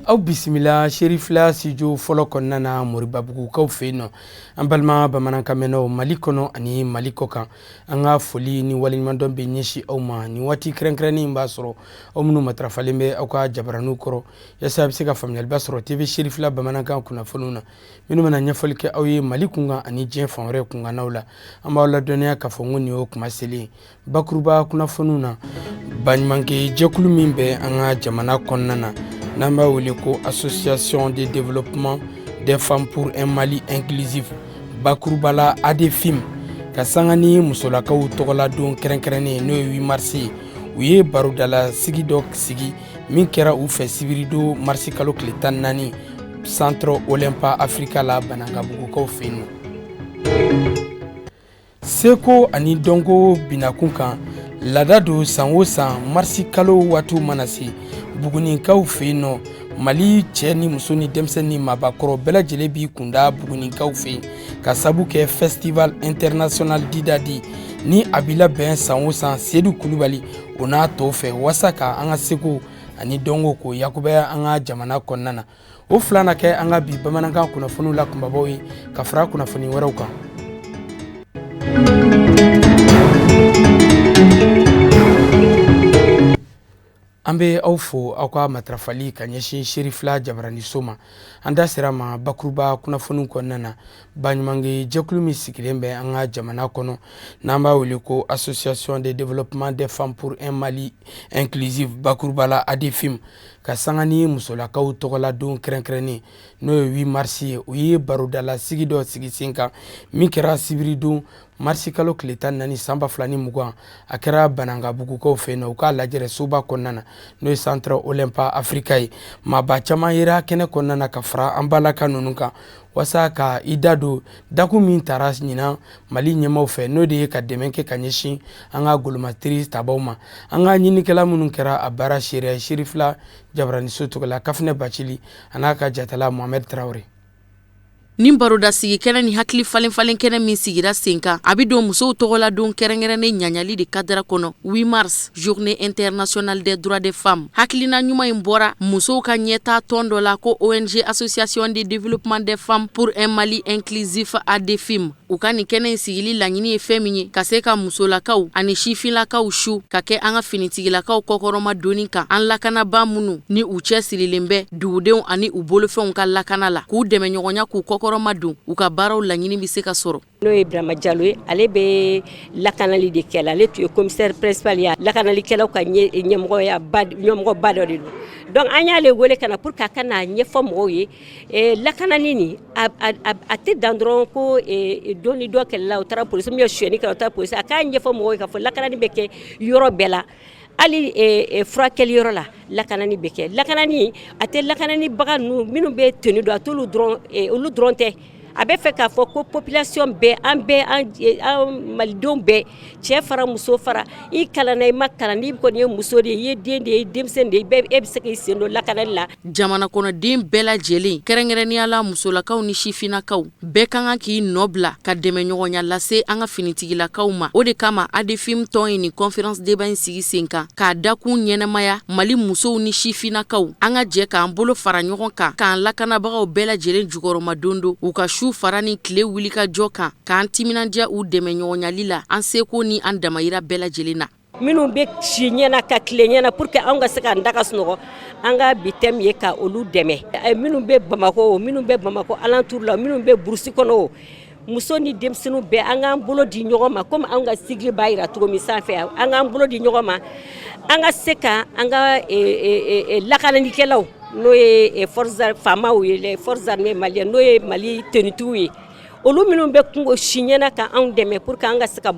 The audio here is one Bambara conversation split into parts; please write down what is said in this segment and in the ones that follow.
Aw bisimila Cherifla studio fɔlɔ kɔnɔna na Moribabugukaw fɛ yen nɔ an balima bamanankan mɛnnaw Mali kɔnɔ ani Mali kɔ kan an ka foli ni waleɲumandɔn bɛ ɲɛsin aw ma ni waati kɛrɛnkɛrɛnnen b'a sɔrɔ aw minnu matarafalen bɛ aw ka jabaraniw kɔrɔ yasa a bɛ se ka faamuyaliba sɔrɔ TV Cherifla bamanankan kunnafoniw na minnu bɛna ɲɛfɔli kɛ aw ye Mali kunkan ani diɲɛ fan wɛrɛ kunkannaw la an b'aw ladɔnniya k'a fɔ n ko nin y'o kuma selen bakuruba kunnafoniw na baɲumankɛ jɛkulu min bɛ an ka jamana kɔnɔna na n'an b'a wele ko Association de développement des femmes pour un Mali inclusif bakuruba la ADFIM ka sanga ni musolakaw tɔgɔladon kɛrɛnkɛrɛnnen n'o ye 8 mars ye u ye barodala sigi dɔ sigi min kɛra u fɛ sibirido marsi kalo tile 14 centre olympa africa la Banangabugukaw fɛ yen nɔ seko ani dɔnko binakun kan lada do san o san marsi kalo waatiw mana se buguninkaw fɛ yen nɔ Mali cɛ ni muso ni denmisɛnnin ni maabakɔrɔ bɛɛ lajɛlen b'i kunda buguninkaw fɛ yen ka sabu kɛ festival international didadi ni a bɛ labɛn san o san Seydou Kulubali o n'a tɔw fɛ wasa ka an ka seko ani dɔnko ko yakubaya an ka jamana kɔnɔna na o fila na kɛ an ka bi bamanankan kunnafoniw la kunbabaw ye ka fara kunnafoni wɛrɛw kan. An bɛ aw fo aw ka matarafali ka ɲɛsin Cherifla jabaraniso ma an da sera ma bakuruba kunnafoniw kɔnɔna na baɲumankɛ jɛkulu min sigilen bɛ an ka jamana kɔnɔ n'an b'a wele ko Association de développement des femmes pour un Mali inclusif bakuruba la ADFIM ka sanga ni musolakaw tɔgɔladon kɛrɛnkɛrɛnnen n'o ye 8 mars ye u ye barodala sigi dɔ sigi sen kan min kɛra sibiridon marsi kalo tile 14 san 2020 a kɛra Banangabugukaw fɛ yen nɔ u k'a lajɛ soba kɔnɔna na n'o ye centre olympa africa ye maaba caman yera kɛnɛ kɔnɔna na ka fara an balaka ninnu kan wasa ka i da don dakun min taara ɲinan Mali ɲɛmaw fɛ n'o de ye ka dɛmɛ kɛ ka ɲɛsin an ka golomatiri tabaw ma an ka ɲinikɛla minnu kɛra a baara seereya Cherifla jabaraniso tɔgɔla Kafinɛ Bacili a n'a ka jatala Mohamed Traoré. Nin baroda sigi kɛnɛ ni hakili falen kɛnɛ min sigira sen kan a bɛ don musow tɔgɔladon kɛrɛnkɛrɛnnen ɲaɲali de kadira kɔnɔ 8 mars journée internationale des droits des femmes hakilina ɲuman in bɔra musow ka ɲɛta tɔn dɔ la ko ONG Association de développement des femmes pour un Mali inclusif ADFIM u ka nin kɛnɛ in sigili laɲini ye fɛn min ye ka se ka musolakaw ani sifinlakaw su ka kɛ an ka finitigilakaw kɔkɔrɔma doni kan an lakanaba minnu ni u cɛ sirilen bɛ dugudenw ani u bolofɛnw ka lakana la k'u dɛmɛ ɲɔgɔnya k'u kɔkɔrɔma don u ka baaraw laɲini bɛ se ka sɔrɔ. N'o ye Ibrahima Diallo ye ale bɛ lakanali de kɛ la ale tun ye commissaire principal ya lakanalikɛlaw ka ɲɛmɔgɔba dɔ de don donc an y'ale wele ka na pour que a ka na ɲɛfɔ mɔgɔw ye lakanali nin a tɛ dan dɔrɔn ko don ni dɔ kɛlɛla o taara polisi min ye suyɛnni kɛ o taara polisi a k'a ɲɛfɔ mɔgɔw ye k'a fɔ lakanani bɛ kɛ yɔrɔ bɛɛ la hali furakɛli yɔrɔ la lakanani bɛ kɛ lakanani a tɛ lakananibaga ninnu minnu bɛ tenue don a t'olu dɔrɔn olu dɔrɔn tɛ a bɛ fɛ k'a fɔ ko population bɛɛ an malidenw bɛɛ cɛ fara muso fara i kalanna i ma kalan n'i kɔni ye muso de ye i ye den de ye denmisɛnnin de ye e bɛ se k'i sen don lakanali la. Jamana kɔnɔden bɛɛ lajɛlen kɛrɛnkɛrɛnnenya la musolakaw ni sifinnakaw bɛɛ ka kan k'i nɔ bila ka dɛmɛ ɲɔgɔnya lase an ka finitigilakaw ma o de kama ADFIM tɔn ye nin conférence débat in sigi sen kan k'a dakun ɲɛnamaya Mali musow ni sifinnakaw an ka jɛ k'an bolo fara ɲɔgɔn kan k'an lakanabagaw bɛɛ lajɛlen jukɔrɔma don don u ka su fara ni tile wuli ka jɔ kan k'an timinanja u dɛmɛ ɲɔgɔnyali la an seko ni an damayira bɛɛ lajɛlen na. Minnu bɛ si ɲɛna ka tile ɲɛna pour que an ka se k'an daga sunɔgɔ an ka bi thème ye ka olu dɛmɛ minnu bɛ Bamako alentour la minnu bɛ burusi kɔnɔ o muso ni denmisɛnninw bɛɛ an k'an bolo di ɲɔgɔn ma comme an ka sigili b'a jira cogo min sanfɛ an k'an bolo di ɲɔgɔn ma an ka se ka an ka lakananikɛlaw n'o ye faamaw ye les forces armées maliennes n'o ye Mali tenutigiw ye olu minnu bɛ kungo si ɲɛna ka anw dɛmɛ pour que an ka se ka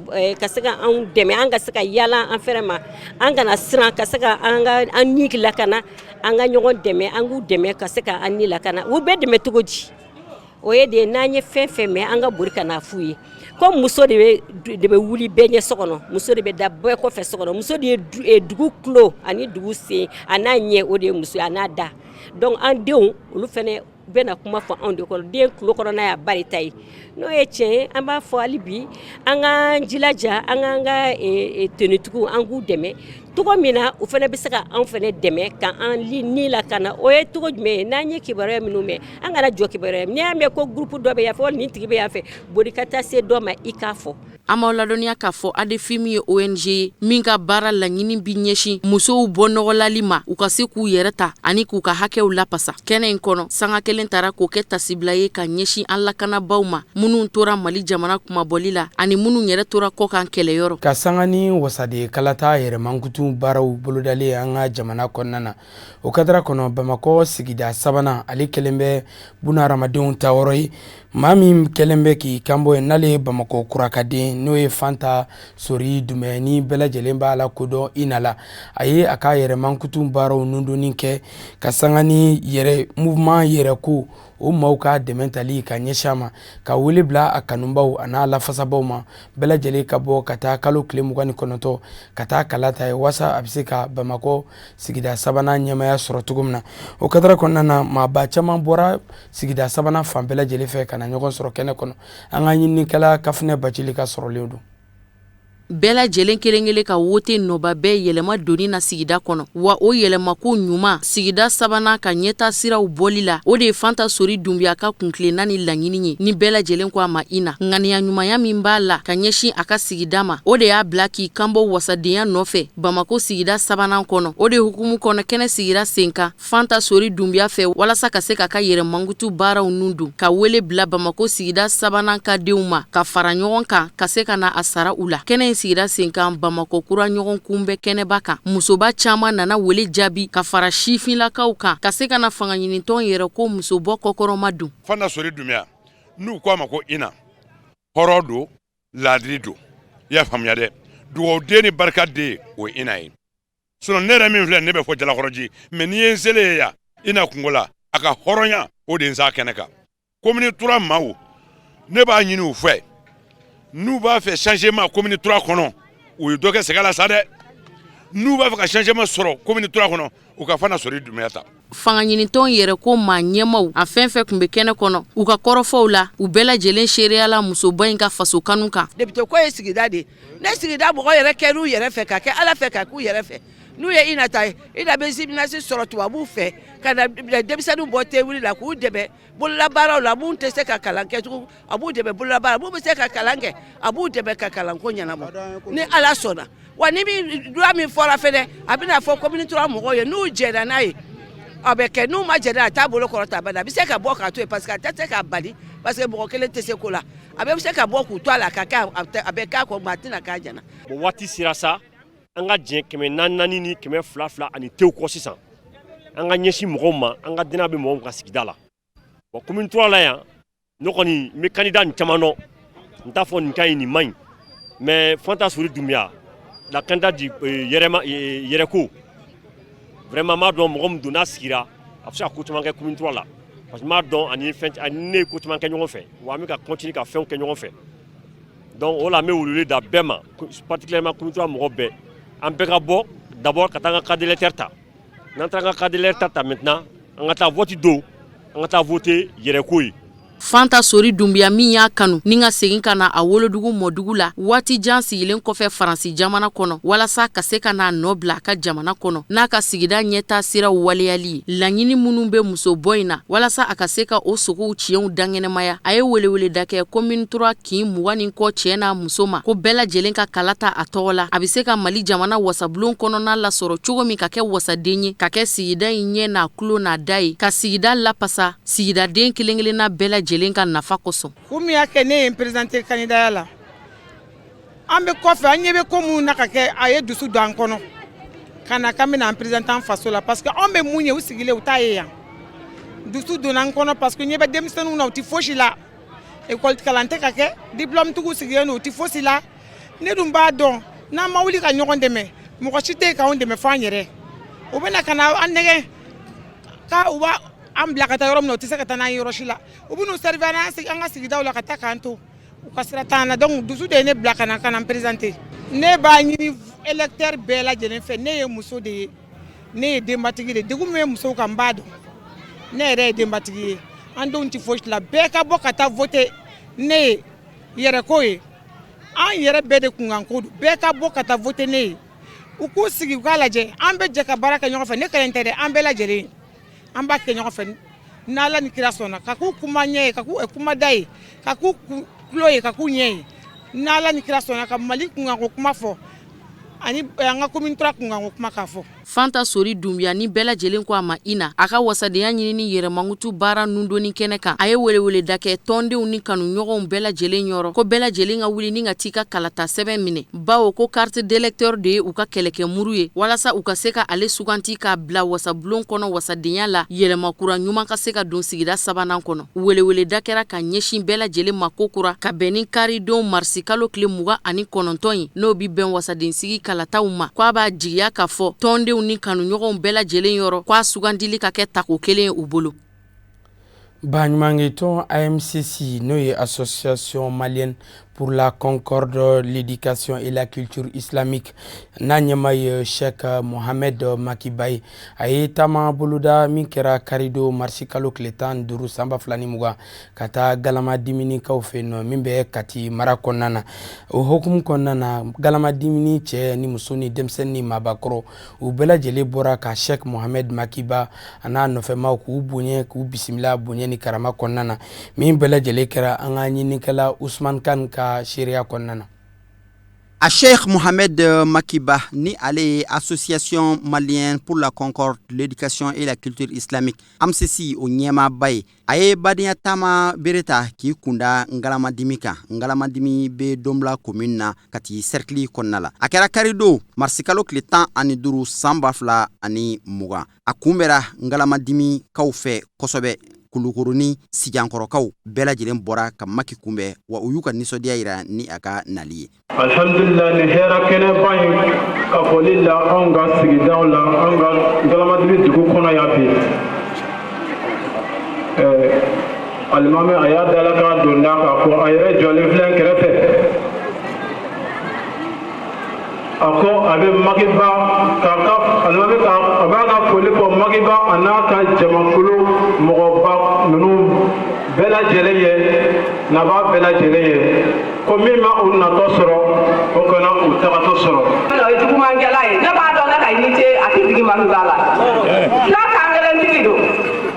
anw dɛmɛ an ka se ka yala an fɛrɛ ma an kana siran ka se ka an ni lakana an ka ɲɔgɔn dɛmɛ an k'u dɛmɛ ka se ka an ni lakana u bɛ dɛmɛ cogo di o ye de n'an ye fɛn fɛn mɛn an ka boli ka n'a f'u ye ko muso de bɛ wuli bɛɛ ɲɛ so kɔnɔ muso de bɛ da bɛɛ kɔfɛ so kɔnɔ muso de ye dugu tulo ani dugu sen a n'a ɲɛ o de ye muso a n'a da donc an denw olu fɛnɛ bɛna kuma fɔ anw de kɔrɔ den tulo kɔnɔna y'a bari ta ye n'o ye tiɲɛ ye an b'a fɔ hali bi an ka jilaja an k'an ka tenutigiw an k'u dɛmɛ togo mina u fana bɛ se ka an fana dɛmɛ ka an ni la kana o ye togo jumɛn n'an ye kibaruya minnu mɛn an kana jɔ kibaruya n'i y'a mɛn ko groupe dɔ bɛ yan fɛ nin tigi bɛ yan fɛ boli ka taa se dɔ ma i k'a fɔ. An b'aw ladɔnniya k'a fɔ ADEFIM ye ONG ye min ka baara laɲini bi ɲɛsin musow bɔ nɔgɔlali ma u ka se k'u yɛrɛ ta ani k'u ka hakɛw lapasa. Kɛnɛ in kɔnɔ sanga kelen taara k'o kɛ tasibila ye ka ɲɛsin an lakanabaw ma minnu tora Mali jamana kumabɔli la ani minnu yɛrɛ tora kɔkan kɛlɛyɔrɔ. Ka sanga ni wasade kalata yɛrɛmankutu baaraw bolodali an ka jamana kɔnɔna na o kadara kɔnɔ Bamakɔ sigida sabanan ale kɛlen bɛ bunahadamadenw ta yɔrɔ ye maa min kɛlen bɛ k'i kanbɔ ye n'ale ye Bamakɔ kurakaden n'o ye Fanta Sori Dumɛ ni bɛɛ lajɛlen b'a la kodɔn i na la a ye a ka yɛrɛmankutu baaraw nundonni kɛ ka sanga ni mouvement yɛrɛ ko o maaw ka dɛmɛ tali ka ɲɛsin a ma ka wele bila a kanubaw a n'a lafasabaw ma bɛɛ lajɛlen ka bɔ ka taa kalo tile 29 ka taa kala ta ye wasa a bɛ se ka Bamakɔ sigida sabanan ɲɛmaya sɔrɔ cogo min na o kadara kɔnɔna na maaba caman bɔra sigida sabanan fan bɛɛ lajɛlen fɛ ka na ɲɔgɔn sɔrɔ kɛnɛ kɔnɔ an ka ɲininikɛla Kafunɛ Bacili ka sɔrɔlen don. Bɛɛ lajɛlen kelen ka wote nɔba bɛɛ yɛlɛma doni na sigida kɔnɔ wa o yɛlɛma ko ɲuman sigida sabanan ka ɲɛta siraw bɔli la o de ye Fanta Sori Dumbiya ka kuntilenna ni laɲini ye ni bɛɛ lajɛlen ko a ma ina ŋaniya ɲumanya min b'a la ka ɲɛsin a ka sigida ma o de y'a bila k'i kanbɔ wasadenya nɔfɛ Bamakɔ sigida sabanan kɔnɔ o de hukumu kɔnɔ kɛnɛ sigira sen kan Fanta Sori Dumbiya fɛ walasa ka se ka yɛrɛmankutu baaraw nun dun ka wele bila Bamakɔ sigida sabanan ka denw ma ka fara ɲɔgɔn kan ka se ka na a sara u la kɛnɛ sigira sen kan Bamakɔ kura ɲɔgɔn kunbɛ kɛnɛba kan musoba caman nana wele jaabi ka fara sifinlakaw kan ka se ka na fanga ɲinitɔn yɛrɛ ko musobɔ kɔkɔrɔma dun. Fanta Sori Dumbiya n'u ko a ma ko ina hɔrɔn don laadiri don i y'a faamuya dɛ dugawuden ni barikaden o ye ina ye sinon ne yɛrɛ min filɛ ne bɛ fɔ Jalakɔrɔji mais n'i ye n selen ye yan ina kungo la a ka hɔrɔnya o de n sa kɛnɛ kan commune 3 maaw ne b'a ɲini u fɛ n'u b'a fɛ changement commune 3 kɔnɔ u ye dɔ kɛ sɛgɛ la sa dɛ n'u b'a fɛ ka changement sɔrɔ commune 3 kɔnɔ u ka Fanta Sori Dumbiya ta. Fanga ɲinitɔn yɛrɛ ko maa ɲɛmaw a fɛn fɛn kun bɛ kɛnɛ kɔnɔ u ka kɔrɔfɔw la u bɛɛ lajɛlen seereya la musoba in ka faso kanu kan. Député ko ye sigida de ne sigida mɔgɔ yɛrɛ kɛ n'u yɛrɛ fɛ ka kɛ Ala fɛ ka k'u yɛrɛ fɛ n'u ye ina ta ye ina bɛ siminasi sɔrɔ tubabuw fɛ ka na denmisɛnninw bɔ tewuli la k'u dɛmɛ bololabaaraw la mun tɛ se ka kalan kɛ tugun a b'u dɛmɛ bololabaara mun bɛ se ka kalan kɛ a b'u dɛmɛ ka kalanko ɲɛnabɔ ni Ala sɔnna wa ni loi min fɔra fɛnɛ a bɛna fɔ commune 3 mɔgɔw ye n'u jɛra n'a ye a bɛ kɛ n'u ma jɛra a t'a bolo kɔrɔta a bɛ se ka bɔ k'a to yen parce que a tɛ se k'a bali parce que mɔgɔ kelen tɛ se ko la a bɛ se ka bɔ k'u to a la ka kɛ a bɛ k'a kɔ maa tɛna k'a ɲɛna. Waati sera sa an ka jɛn 400 ni 200 ani tew kɔ sisan an ka ɲɛsin mɔgɔw ma an ka dena bɛ mɔgɔw ka sigida la bon commune 3 la yan ne kɔni n bɛ candidat nin caman dɔn n t'a fɔ nin ka ɲi nin man ɲi mais Fanta Sori Dumbiya la candidat di yɛrɛko vraiment m'a dɔn mɔgɔ min don n'a sigira a bɛ se ka ko caman kɛ commune 3 la parce que m'a dɔn ani ne ye ko caman kɛ ɲɔgɔn fɛ wa an bɛ ka continuer ka fɛnw kɛ ɲɔgɔn fɛ donc o la n bɛ welewele da bɛɛ ma particulièrement commune 3 mɔgɔ bɛɛ an bɛɛ ka bɔ d'abord ka taa an ka carte d'électeur ta n'an taara an ka carte d'électeur ta maintenant an ka taa vote don an ka taa voter yɛrɛko ye. Fanta Sori Dumbiya min y'a kanu ni ka segin ka na a wolodugu mɔdugu la waati jan sigilen kɔfɛ Faransi jamana kɔnɔ walasa ka se ka na nɔ bila a ka jamana kɔnɔ n'a ka sigida ɲɛta siraw waleyali laɲini minnu bɛ musobɔ in na walasa a ka se ka o sogow tiɲɛw dangɛnɛmaya a ye welewele da kɛ commune 3 kin 20 ni kɔ cɛ n'a muso ma ko bɛɛ lajɛlen ka kala ta a tɔgɔ la a bɛ se ka Mali jamana wasabulon kɔnɔna lasɔrɔ cogo min ka kɛ wasaden ye ka kɛ sigida in ɲɛ n'a tulo n'a da ye ka sigida lapasa sigidaden kelen-kelenna bɛɛ lajɛlen ka nafa kosɔn. Komi y'a kɛ ne ye présenté candidat la an bɛ kɔfɛ an ɲɛ bɛ ko minnu na ka kɛ a ye dusu don an kɔnɔ ka na k'an bɛna an présentant faso la parce que an bɛ mun ye u sigilen u t'a ye yan dusu donna an kɔnɔ parce que ɲɛ bɛ denmisɛnninw na u tɛ fosi la école kalan tɛ ka kɛ diplôme tigiw sigilen don u tɛ fosi la ne dun b'a dɔn n'an ma wuli ka ɲɔgɔn dɛmɛ mɔgɔ si tɛ yen k'anw dɛmɛ f'an yɛrɛ u bɛna ka na an nɛgɛ ka u b'a an bila ka taa yɔrɔ min na u tɛ se ka taa n'an ye yɔrɔ si la u bɛ n'u servir an ka sigidaw la ka taa k'an to u ka sira t'an na donc dusu de ye ne bila ka na n présenter ne b'a ɲini électeur bɛɛ lajɛlen fɛ ne ye muso de ye ne ye denbatigi de degun min bɛ musow kan n b'a dɔn ne yɛrɛ ye denbatigi ye an denw tɛ fosi la bɛɛ ka bɔ ka taa voter ne ye yɛrɛko ye an yɛrɛ bɛɛ de kunkanko don bɛɛ ka bɔ ka taa voter ne ye u k'u sigi u k'a lajɛ an bɛ jɛ ka baara kɛ ɲɔgɔn fɛ ne kelen tɛ dɛ an bɛɛ lajɛlen an b'a kɛ ɲɔgɔn fɛ n'Ala ni kira sɔnna ka k'u kuma ɲɛ ye ka k'u kuma da ye ka k'u kulo ye ka k'u ɲɛ ye n'Ala ni kira sɔnna ka Mali kunkanko kuma fɔ ani an ka commune 3 kunkanko kuma k'a fɔ. Fanta Sori Dumbuya ni bɛɛ lajɛlen ko a ma Ina a ka wasadenya ɲini ni yɛrɛmangutu baara nundoni kɛnɛ kan a ye welewele da kɛ tɔndenw ni kanuɲɔgɔnw bɛɛ lajɛlen yɔrɔ ko bɛɛ lajɛlen ka wuli ni ka t'i ka kalata sɛbɛn minɛ bawo ko carte d'électeur de ye u ka kɛlɛkɛmuru ye walasa u ka se ka ale suganti k'a bila wasabulon kɔnɔ wasadenya la yɛlɛmakura ɲuman ka se ka don sigida sabanan kɔnɔ welewele da kɛra ka ɲɛsin bɛɛ lajɛlen ma kokura ka bɛn ni karidon marsi kalo tile 29 ye n'o bi bɛn wasadensigi kalataw ma ko a b'a jigiya ka fɔ tɔndenw ni kanuɲɔgɔnw bɛɛ lajɛlen yɔrɔ k'a sugandili ka kɛ tako kelen u bolo. Baɲumankɛtɔn AMCC n'o ye Association Malienne pour la Concorde, l'éducation et la culture islamique n'a ɲɛma ye Cheikh Mohamed Makibaye a ye taama boloda min kɛra karido marsi kalo tile 15 sanba 2020 ka taa galama diminikaw fɛ yen min bɛ Kati mara kɔnɔna na o hukumu kɔnɔna na galama dimini cɛ ni muso ni denmisɛnnin ni maabakɔrɔ u bɛɛ lajɛlen bɔra ka Cheikh Mohamed Makiba a n'a nɔfɛmaw k'u bonya k'u bisimila bonya ni karama kɔnɔna na min bɛɛ lajɛlen kɛra an ka ɲinikɛla Usman Kan ka sharia kɔnɔna na. A Cheikh Mohamed Makiba ni ale Association Malienne pour la Concorde, l'éducation et la culture islamique AMCC o ɲɛmaaba ye a ye badenya taama bereta k'i kunda ngalamadimi kan ngalamadimi be donbla commune na Kati cercle kɔnɔna la a kɛra karido marsikalo tile 15 san 2020 a kunbɛra ngalamadimi kaw fɛ kosɛbɛ kulukuruni sijankɔrɔkaw bɛɛ lajɛlen bɔra ka Maki kunbɛ wa u y'u ka nisɔndiya yira ni a ka nali ye. Alhamdulillah ni hɛrɛ kɛnɛba in ka foli la anw ka sigidaw la anw ka ngalamadimi dugu kɔnɔ yan bi alimami a y'a dala ka don da k'a fɔ a yɛrɛ jɔlen filɛ kɛrɛfɛ a ko a bɛ Makiba alimami a b'a ka foli fɔ Makiba a n'a ka jamakulu mɔgɔba ninnu bɛɛ lajɛlen ye naba bɛɛ lajɛlen ye ko min ma u natɔ sɔrɔ o kana u tagatɔ sɔrɔ. Jugumankɛla ye ne b'a dɔn ne ka unité a tɛ digi Makiba la fila kan kelentigi don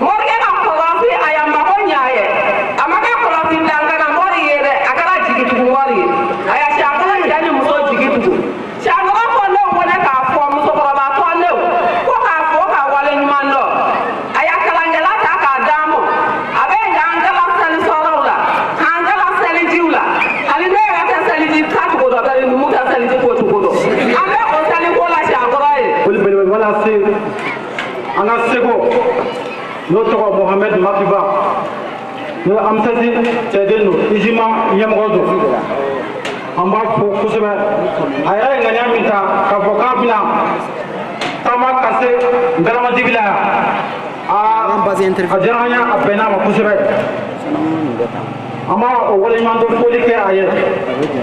morikɛ ka kɔlɔsi a y'a mago ɲɛ a ye a ma kɛ kɔlɔsi dankana mɔri ye dɛ a kɛra jigitugu mɔri ye a y'a siɲɛ kelen cɛ ni muso jigitugu siɲɛmɔgɔ fɔ ne ko ne k'a fɔ musokɔrɔba tɔ ne ko k'a fɔ ka wale ɲuman dɔn a y'a kalankɛla ta k'a d'a ma a bɛ y'an kala seli sɔrɔw la k'an kala selijiw la hali ne yɛrɛ tɛ seliji ta cogo dɔ bari numu tɛ seliji ko cogo dɔ an bɛ o seliko la siɲɛ kɔrɔ ye. Foli belebele la se an ka seko n'o tɔgɔ Mohamed Makiba ne AMCC cɛden don IJIMA ɲɛmɔgɔ don an b'a fɔ kosɛbɛ a yɛrɛ ye ŋaniya min ta k'a fɔ k'a bɛna taama ka se ngalamadigi la yan a diyara an ye a bɛnna ma kosɛbɛ an b'a o waleɲumandɔn foli kɛ a ye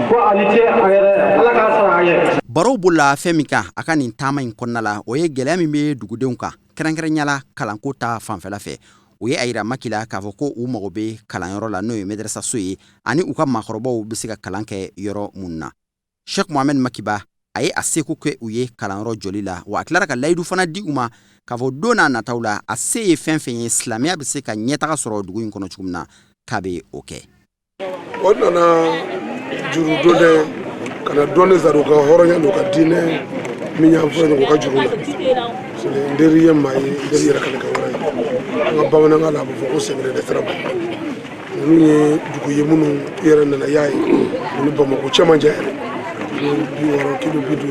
ko ani ce a yɛrɛ Ala k'a sara a ye. Barow bolola fɛn min kan a ka nin taama in kɔnɔna la o ye gɛlɛya min bɛ dugudenw kan kɛrɛnkɛrɛnyala kalanko ta fanfɛla fɛ o ye a yira Maki la k'a fɔ ko u mago bɛ kalanyɔrɔ la n'o ye madrasaso ye ani u ka maakɔrɔbaw bɛ se ka kalan kɛ yɔrɔ mun na. Cheikh Mohamed Makiba a ye a seko kɛ u ye kalanyɔrɔ jɔli la wa a tilara ka layidu fana di u ma k'a fɔ don n'a nataw la a se ye fɛn fɛn ye silamɛya bɛ se ka ɲɛtaga sɔrɔ dugu in kɔnɔ cogo min na k'a bɛ o kɛ. O nana juru don dɛ kana dɔɔni zara u ka hɔrɔnya n'u ka diinɛ min y'an fɔ u ka juru la n teri ye maa ye n teri yɛrɛ kana kɛ wɛrɛ ye an ka bamanankan la a bɛ fɔ ko sɛgɛrɛ de siraba ninnu ye dugu ye minnu i yɛrɛ nana y'a ye ni Bamako cɛmancɛ yɛrɛ kilo 60 kilo 50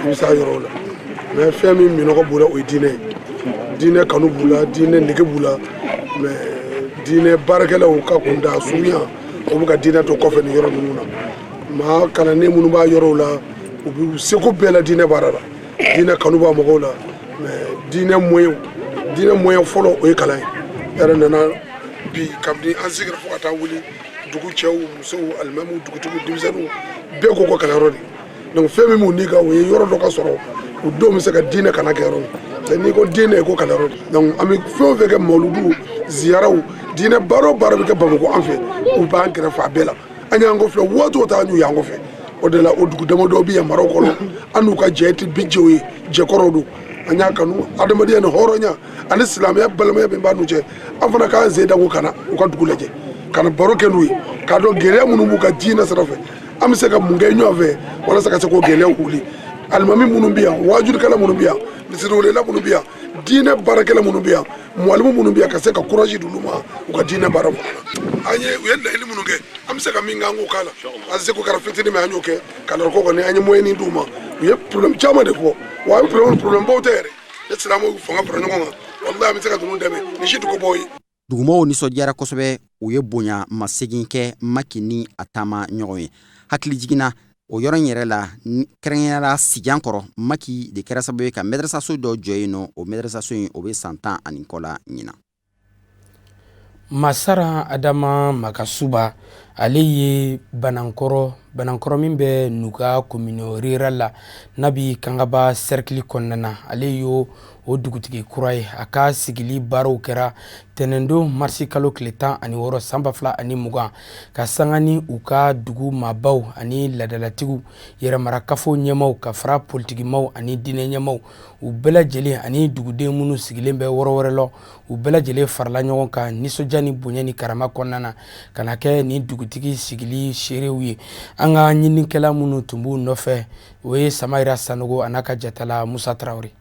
i bɛ s'a yɔrɔw la mais fɛn min minɔgɔ b'u la o ye diinɛ kanu b'u la diinɛ nege b'u la mais diinɛ baarakɛlaw ka kunda surunya o bɛ ka diinɛ to kɔfɛ nin yɔrɔ ninnu na maa kalannen minnu b'a yɔrɔw la u bɛ seko bɛɛ la diinɛ baara la diinɛ kanu b'a mɔgɔw la mais diinɛ moyen fɔlɔ o ye kalan ye yɛrɛ nana bi kabini an sigira fo ka taa wuli dugu cɛw musow alimamiw dugutigiw denmisɛnninw bɛɛ ko ko kalanyɔrɔ de donc fɛn min b'u ni kan o ye yɔrɔ dɔ ka sɔrɔ u denw bɛ se ka diinɛ kalan kɛ yɔrɔ min c'est n'i ko diinɛ ko kalanyɔrɔ de donc an bɛ fɛn o fɛn kɛ mawludu ziyaraw diinɛ baara o baara bɛ kɛ Bamako an fɛ u b'an kɛrɛfɛ a bɛɛ la an y'an ko filɛ waati o taa an y'u y'an ko fɛ o de la o dugu dama dɔ bi yan maraw kɔnɔ an n'u ka jɛ tɛ bi jɛw ye jɛkɔrɔw don an y'a kanu adamadenya ni hɔrɔnya ani silamɛya balimaya min b'a n'u cɛ an fana k'an sen da ko kana u ka dugu lajɛ ka na baro kɛ n'u ye k'a dɔn gɛlɛya minnu b'u ka diinɛ sira fɛ an bɛ se ka mun kɛ ɲɔgɔn fɛ walasa ka se k'o gɛlɛyaw wuli alimami minnu bɛ yan wajurukɛla minnu bɛ yan misiriwelela minnu bɛ yan diinɛ baarakɛla minnu bɛ yan muwalimu minnu bɛ yan ka se ka kuraji d'olu ma u ka diinɛ baara fana an ye u ye laɲini minnu kɛ an bɛ se ka min kɛ an k'o k'a la an se ko kɛra fitinin min an y'o kɛ ka na ko kɔni an ye moyen d'u ma u ye problème caman de fɔ wa a bɛ problème baw tɛ yɛrɛ ne silamɛw fanga fara ɲɔgɔn kan walahi an bɛ se ka ninnu dɛmɛ ni si dugu bɔ ye. Dugumɔgɔw nisɔndiyara kosɛbɛ u ye bonya masegin kɛ Maki ni a taama ɲɔgɔn ye. Hakili jiginna o yɔrɔ in yɛrɛ la kɛrɛnkɛrɛnyara Sijan kɔrɔ Maki de kɛra sababu ye ka madrasaso dɔ jɔ yen nɔ o madrasaso in o bɛ san 10 ani kɔ la ɲina. Masara Adama Magasuba ale ye banankɔrɔ min bɛ Nuga commune rurale la Nabi Kangaba cercle kɔnɔna na ale yo o dugutigi kura ye a ka sigili baaraw kɛra tɛnɛndo marsi kalo tile 16 san 2020 ka sanga ni u ka dugu maabaw ani ladalatigiw yɛrɛmarakafo ɲɛmaw ka fara politikimaw ani diinɛ ɲɛmaw u bɛɛ lajɛlen ani duguden minnu sigilen bɛ wɔrɔ wɛrɛ la u bɛɛ lajɛlen farala ɲɔgɔn kan nisɔndiya ni bonya ni karama kɔnɔna na ka na kɛ ni dugutigi sigili seerew ye an ka ɲinikɛla minnu tun b'u nɔfɛ o ye Samayira Sanogo a n'a ka jatala Musa Traore.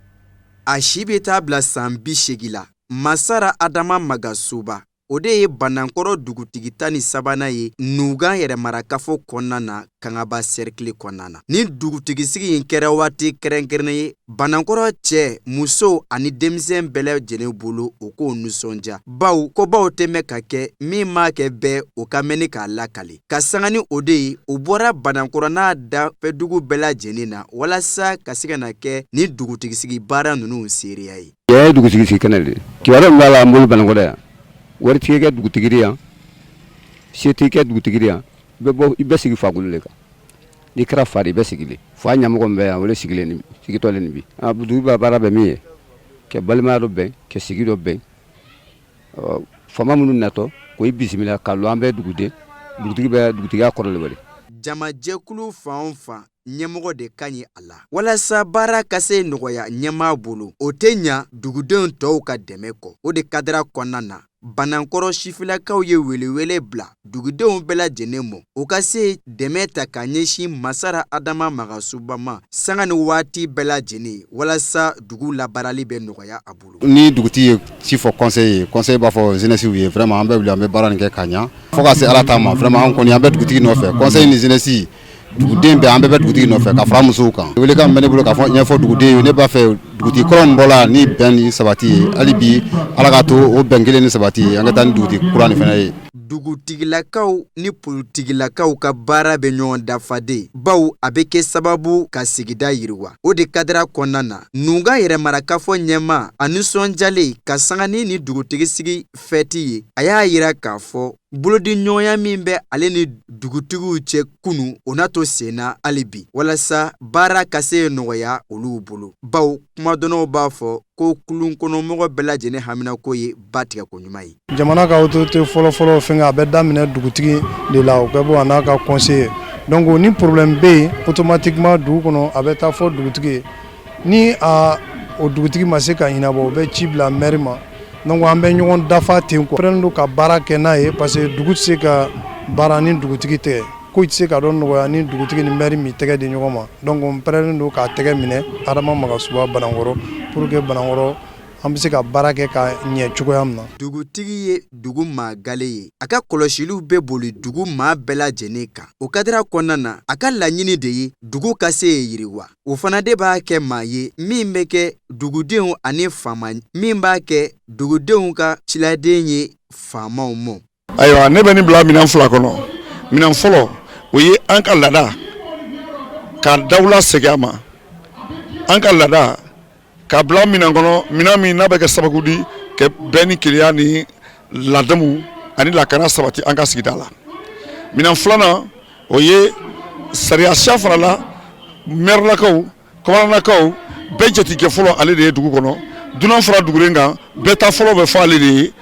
A si bɛ taa bila san 80 la Masara Adama Magasuba o de ye banankɔrɔ dugutigi 13 ye Nuga yɛrɛmarakafo kɔnɔna na Kangaba cercle kɔnɔna na. Ni dugutigisigi in kɛra waati kɛrɛnkɛrɛnnen ye banankɔrɔ cɛ muso ani denmisɛn bɛɛ lajɛlen bolo o k'o nisɔndiya baw ko baw tɛmɛ ka kɛ min m'a kɛ bɛɛ o ka mɛnni k'a lakale ka sanga ni o de ye o bɔra banankɔrɔ n'a dafɛ dugu bɛɛ lajɛlen na walasa ka se ka na kɛ ni dugutigisigi baara ninnu seereya ye. Ye dugutigi kɛnɛ de kibaruya min b'a la an bolo banankɔrɔ yan waritigi kɛ dugutigi yan setigi kɛ dugutigi yan i bɛ sigi fakulu le kan n'i kɛra fa de i bɛ sigilen fa ɲɛmɔgɔ min bɛ yan o le sigilen sigitɔlen nin bi dugu b'a baara bɛ min ye kɛ balimaya dɔ bɛn kɛ sigi dɔ bɛn fama minnu natɔ ko i bisimila ka lɔ an bɛ duguden dugutigi bɛ dugutigiya kɔrɔ le wele. Jamajɛkulu fan o fan ɲɛmɔgɔ de ka ɲi a la walasa baara ka se nɔgɔya ɲɛmaa bolo o tɛ ɲa dugudenw tɔw ka dɛmɛ kɔ o de kadira kɔnɔna na banankɔrɔ sifilakaw ye welewele bila dugudenw bɛɛ lajɛlen mɔ o ka se dɛmɛ ta ka ɲɛsin Masara Adama Magasuba ma sanga ni waati bɛɛ lajɛlen walasa dugu labaarali bɛ nɔgɔya a bolo. Ni dugutigi ye ci fɔ conseil b'a fɔ jeunesse ye vraiment an bɛ wuli an bɛ baara nin kɛ ka ɲa fo ka se Ala ta ma vraiment an kɔni an bɛ dugutigi nɔfɛ conseil ni jeunesse duguden bɛɛ an bɛɛ bɛ dugutigi nɔfɛ ka fara musow kan wele kan bɛ ne bolo ka fɔ ɲɛfɔ duguden ye ne b'a fɛ dugutigi kɔrɔ min bɔla ni bɛn ni sabati ye hali bi Ala ka to o bɛn kelen ni sabati ye an ka taa ni dugutigi kura ni fana ye. Dugutigilakaw ni politigilakaw ka baara bɛ ɲɔgɔn dafaden baw a bɛ kɛ sababu ka sigida yiriwa o de kadira kɔnɔna na Nuga yɛrɛmarakafo ɲɛma a nisɔndiyalen ka sanga ni dugutigisigi fɛti ye a y'a yira k'a fɔ bolodi ɲɔgɔnya min bɛ ale ni dugutigiw cɛ kunu o n'a to senna hali bi walasa baara ka se nɔgɔya olu bolo baw kumadɔnnaw b'a fɔ ko kulun kɔnɔmɔgɔ bɛɛ lajɛlen haminako ye ba tigɛ ko ɲuman ye. Jamana ka autorité fɔlɔfɔlɔ fɛngɛ a bɛ daminɛ dugutigi de la o bɛ bɔ a n'a ka conseiller donc ni problème bɛ yen automatiquement dugu kɔnɔ a bɛ taa fɔ dugutigi ye ni o dugutigi ma se ka ɲɛnabɔ o bɛ ci bila maire ma donc an bɛ ɲɔgɔn dafa ten quoi prenons ka baara kɛ n'a ye parce que dugu tɛ se ka baara ni dugutigi tɛ ko tɛ se ka dɔn nɔgɔya ni dugutigi ni maire mi tɛgɛ di ɲɔgɔn ma donc on prenons k'a tɛgɛ minɛ Adama Magasuba Banankɔrɔ pour que Banankɔrɔ an bɛ se ka baara kɛ ka ɲɛ cogoya min na. Dugutigi ye dugu maa gale ye a ka kɔlɔsiliw bɛ boli dugu maa bɛɛ lajɛlen kan o kadira kɔnɔna na a ka laɲini de ye dugu ka se yiriwa o fana de b'a kɛ maa ye min bɛ kɛ dugudenw ani faama min b'a kɛ dugudenw ka ciladen ye faamaw mɔ. Ayiwa ne bɛ nin bila minɛn fila kɔnɔ minɛn fɔlɔ o ye an ka laada ka dawula segin a ma an ka laada ka bila minɛn kɔnɔ minɛn min n'a bɛ kɛ sababu di ka bɛn ni keleya ni ladamu ani lakana sabati an ka sigida la minɛn filanan o ye sariya siya fana la mɛrilakaw kɔmɔnanakaw bɛɛ jatigikɛ fɔlɔ ale de ye dugu kɔnɔ dunan fara dugulen kan bɛɛ ta fɔlɔ bɛ fɔ ale de ye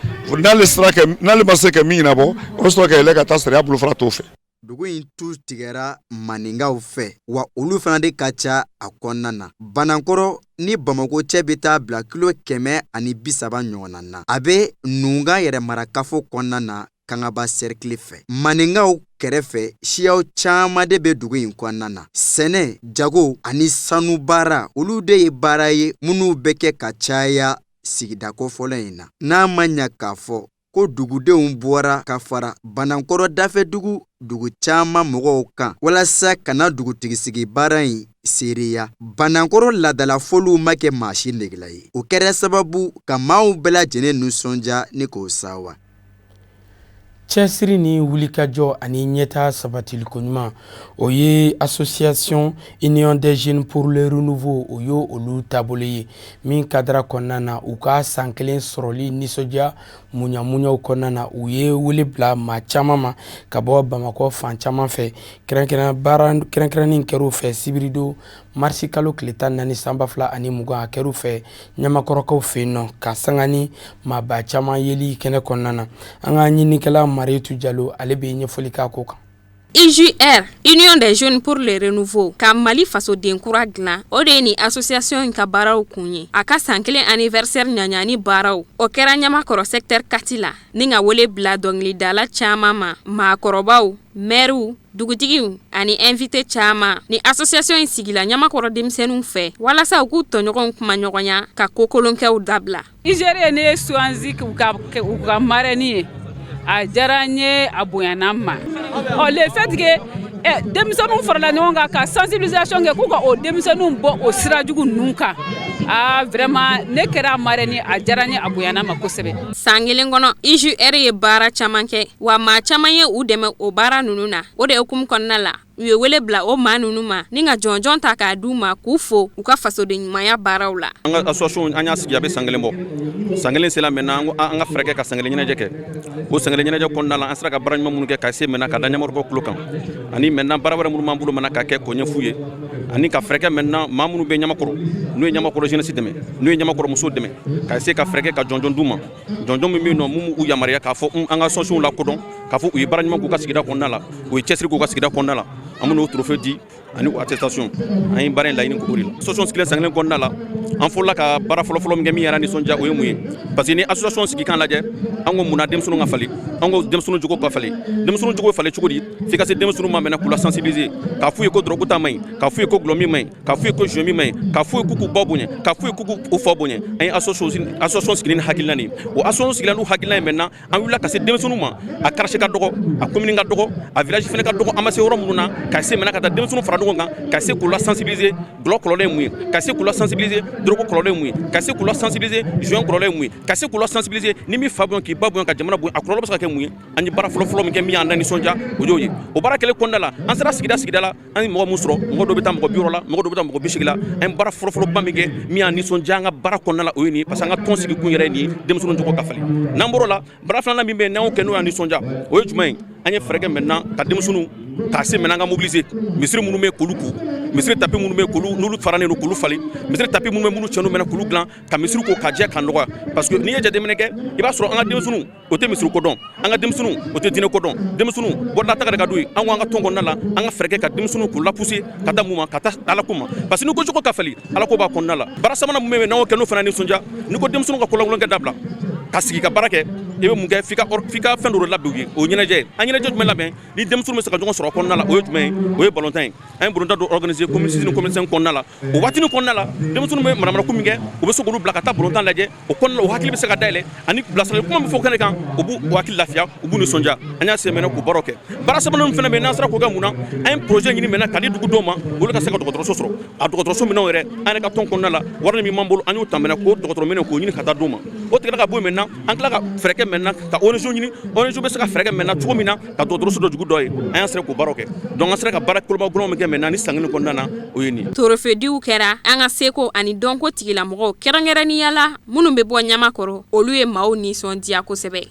n'ale ma se ka min ɲɛnabɔ o bɛ sɔrɔ ka yɛlɛ ka taa sariya bolofara t'o fɛ. dugu in tu tigɛra maningaw fɛ wa olu fana de ka ca a kɔnɔna na. Banankɔrɔ ni Bamako cɛ bɛ taa bila kilo 130 ɲɔgɔnna na. A bɛ Nunga yɛrɛ marakafo kɔnɔna na Kangaba cercle fɛ. Maningaw kɛrɛfɛ siyaw caman de bɛ dugu in kɔnɔna na. Sɛnɛ, jago ani sanu baara olu de ye baara ye minnu bɛ kɛ ka caya sigida kofɔlɔ in na. N'a ma ɲa k'a fɔ ko dugudenw bɔra ka fara Banankɔrɔ dafɛ dugu caman mɔgɔw kan walasa kana dugutigisi baara in seereya. Banankɔrɔ ladala foliw ma kɛ maa si negela ye. O kɛra sababu ka maaw bɛɛ lajɛlen nisɔndiya ni k'o sawa. Cɛsiri ni wulikajɔ ani ɲɛtaa sabatiliko ɲuman o ye association Union des jeunes pour le renouveau o yo olu taabolo ye min kadara kɔnɔna na u ka san kelen sɔrɔli nisɔndiya munyamunyaw kɔnɔna na u ye wele bila maa caman ma ka bɔ Bamakɔ fan caman fɛ kɛrɛnkɛrɛnnin kɛr'u fɛ sibirido marsi kalo tile 14 sanba 2 ani 20 a kɛr'u fɛ ɲamakɔrɔkaw fɛ yen nɔ ka sanga ni maaba caman yeli kɛnɛ kɔnɔna na. An ka ɲinikɛla Mariétou Diallo ale bɛ ɲɛfɔli k'a ko kan. UJR, Union des jeunes pour le renouveau, ka Mali fasoden kura dilan o de ni association in ka baaraw kun ye. A ka san kelen anniversaire ɲaɲani baaraw o kɛra Ɲamakɔrɔ secteur 4 la ni ka wele bila dɔnkilidala caman ma, maakɔrɔbaw, maires, dugutigiw ani invité caman ni association in sigila Ɲamakɔrɔ denmisɛnninw fɛ walasa u k'u tɔɲɔgɔnw kuma ɲɔgɔnya ka kokolonkɛw dabila. UJR ne suanzi u ka marraine ye. A diyara n ye a bonyana ma. Le fait que denmisɛnninw farala ɲɔgɔn kan ka sensibilisation kɛ k'u ka o denmisɛnninw bɔ o sira jugu ninnu kan. Vraiment ne kɛra marraine a diyara n ye a bonyana ma kosɛbɛ. San kelen kɔnɔ UJR ye baara caman kɛ wa maa caman ye u dɛmɛ o baara ninnu na. O de hukumu kɔnɔna la u ye wele bila o maa ninnu ma ni ka jɔnjɔn ta k'a d'u ma k'u fo u ka fasoden ɲumanya baaraw la. An ka association an y'a sigi a bɛ san kelen bɔ. San kelen sela maintenant an ka fɛɛrɛ kɛ ka san kelen ɲɛnajɛ kɛ. O san kelen ɲɛnajɛ kɔnɔna la an sera ka baara ɲuman minnu kɛ ka se maintenant ka da ɲamakɔrɔkaw tulo kan. Ani maintenant baara wɛrɛ minnu b'an bolo maintenant ka kɛ k'o ɲɛf'u ye. Ani ka fɛɛrɛ kɛ maintenant maa minnu bɛ Ɲamakɔrɔ n'u ye Ɲamakɔrɔ jeunesse dɛmɛ n'u ye Ɲamakɔrɔ musow dɛmɛ ka se ka fɛɛrɛ kɛ ka jɔnjɔn d'u ma. Jɔnjɔn min bɛ yen nɔ mun b'u yamaruya k'a fɔ an ka association lakodɔn k'a fɔ u ye baara ɲuman k'u ka sigida kɔnɔna la u ye cɛsiri k'u ka sigida kɔnɔna la. An bɛ n'o trophée di ani attestation an ye baara in laɲini k'o de la. Association sigilen san kelen kɔnɔna la an fɔlɔla ka baara fɔlɔfɔlɔ min kɛ min yɛrɛ nisɔndiya o ye mun ye parce que ni association sigi kan lajɛ an ko munna denmisɛnninw ka falen an ko denmisɛnninw jogo ka falen denmisɛnninw jogo falen cogo di f'i ka se denmisɛnninw ma maintenant k'u la sensibiliser k'a f'u ye ko drogue ta man ɲi k'a f'u ye ko gulɔ min man ɲi k'a f'u ye ko joint min man ɲi k'a f'u ye k'u k'u ba bonya k'a f'u ye k'u k'u fa bonya an ye association sigi ni hakilina de ye o association sigila n'u hakilina ye maintenant an wulila ka se denmisɛnninw ma a quartier ka dɔgɔ a commune ka dɔgɔ a village fana ka dɔgɔ an ma se yɔrɔ minnu na ka se maintenant ka taa denmisɛnninw fara ɲɔgɔn kan ka se k'u la sensibiliser gulɔ kɔlɔlɔ ye mun ye ka se k'u la sensibiliser drogue kɔlɔlɔ ye mun ye ka se k'u la sensibiliser joint kɔlɔlɔ ye mun ye ka se k'u la sensibiliser ni min fa bonya k'i ba bonya ka jamana bonya a kɔlɔlɔ bɛ se ka kɛ mun ye an ye baara fɔlɔfɔlɔ min kɛ min y'an da nisɔndiya o y'o ye o baara kɛlen kɔnɔna la an sera sigida la an ye mɔgɔ min sɔrɔ mɔgɔ dɔw bɛ taa mɔgɔ 60 la mɔgɔ dɔw bɛ taa mɔgɔ 80 la an ye baara fɔlɔfɔlɔba min kɛ min y'an nisɔndiya an ka baara kɔnɔna la o ye nin ye parce que an ka tɔn sigi kun yɛrɛ ye nin ye denmisɛnninw jogo ka falen n'an bɔr'o la baara filanan min bɛ yen n'an y'o kɛ n'o y'an nisɔndiya o ye jumɛn ye an ye fɛɛrɛ kɛ maintenant ka denmisɛnninw k'a se maintenant an ka mobiliser misiri minnu bɛ k'olu ko misiri tapi minnu bɛ k'olu n'olu faralen don k'olu falen misiri tapi minnu bɛ minnu cɛnnu mɛna k'olu dilan ka misiri ko ka jɛ ka nɔgɔya parce que n'i ye jateminɛ kɛ i b'a sɔrɔ an ka denmisɛnninw o tɛ misiri ko dɔn an ka denmisɛnninw o tɛ diinɛ ko dɔn denmisɛnninw bɔda taga de ka d'u ye an ko an ka tɔn kɔnɔna la an ka fɛɛrɛ kɛ ka denmisɛnninw k'u la pousser ka taa mun ma ka taa ala ko ma parce que ni ko jogo ka fali ala ko b'a kɔnɔna la baara sabanan min bɛ yen n'an y'o kɛ n'o fana nisɔndiya ni ko denmisɛnninw ka kolonkolon kɛ dabila ka sigi ka baara kɛ i bɛ mun kɛ f'i ka fɛn dɔ de labɛn u ye o ɲɛnajɛ an ɲɛnajɛ jumɛn labɛn ni denmisɛnninw bɛ se ka ɲɔgɔn sɔrɔ kɔnɔna la o ye jumɛn ye o ye balontan ye an ye balontan dɔ organiser commune 6 ni commune 5 kɔnɔna la o waatinin kɔnɔna la denmisɛnninw bɛ manamana ko min kɛ u bɛ se k'olu bila ka taa balontan lajɛ o kɔnɔna la o hakili bɛ se ka dayɛlɛ ani bilasirali kuma min fɔ kɛnɛ kan u b'u hakili lafiya u b'u nisɔndiya an y'a se mɛnɛ k'u baaraw kɛ baara sabanan min fana bɛ yen n'an sera k'o kɛ mun na an ye projet ɲini mɛnɛ ka di dugu dɔw ma olu ka se ka dɔgɔtɔrɔso sɔrɔ a dɔgɔtɔrɔso minɛnw yɛrɛ an yɛrɛ ka tɔn kɔnɔna la wari min b'an bolo an y'o ta mɛnɛ k'o dɔgɔtɔrɔ minɛn k'o ɲini ka taa d'u ma o tigɛla ka bɔ yen mɛnɛ an tila ka fɛɛrɛ kɛ mɛnɛ ka ONG ɲini ONG bɛ se ka fɛɛrɛ kɛ mɛnɛ cogo min na ka dɔgɔtɔrɔso dɔ jugu dɔ ye an y'an sera k'o baaraw kɛ donc an sera ka baara koloba gɔlɔnw min kɛ mɛnɛ ni san kelen kɔnɔna na o ye nin ye torofediw kɛra an ka seko ani dɔnko tigilamɔgɔw kɛrɛnkɛrɛnnenya la minnu bɛ bɔ Ɲamakɔrɔ olu ye maaw nisɔndiya kosɛbɛ.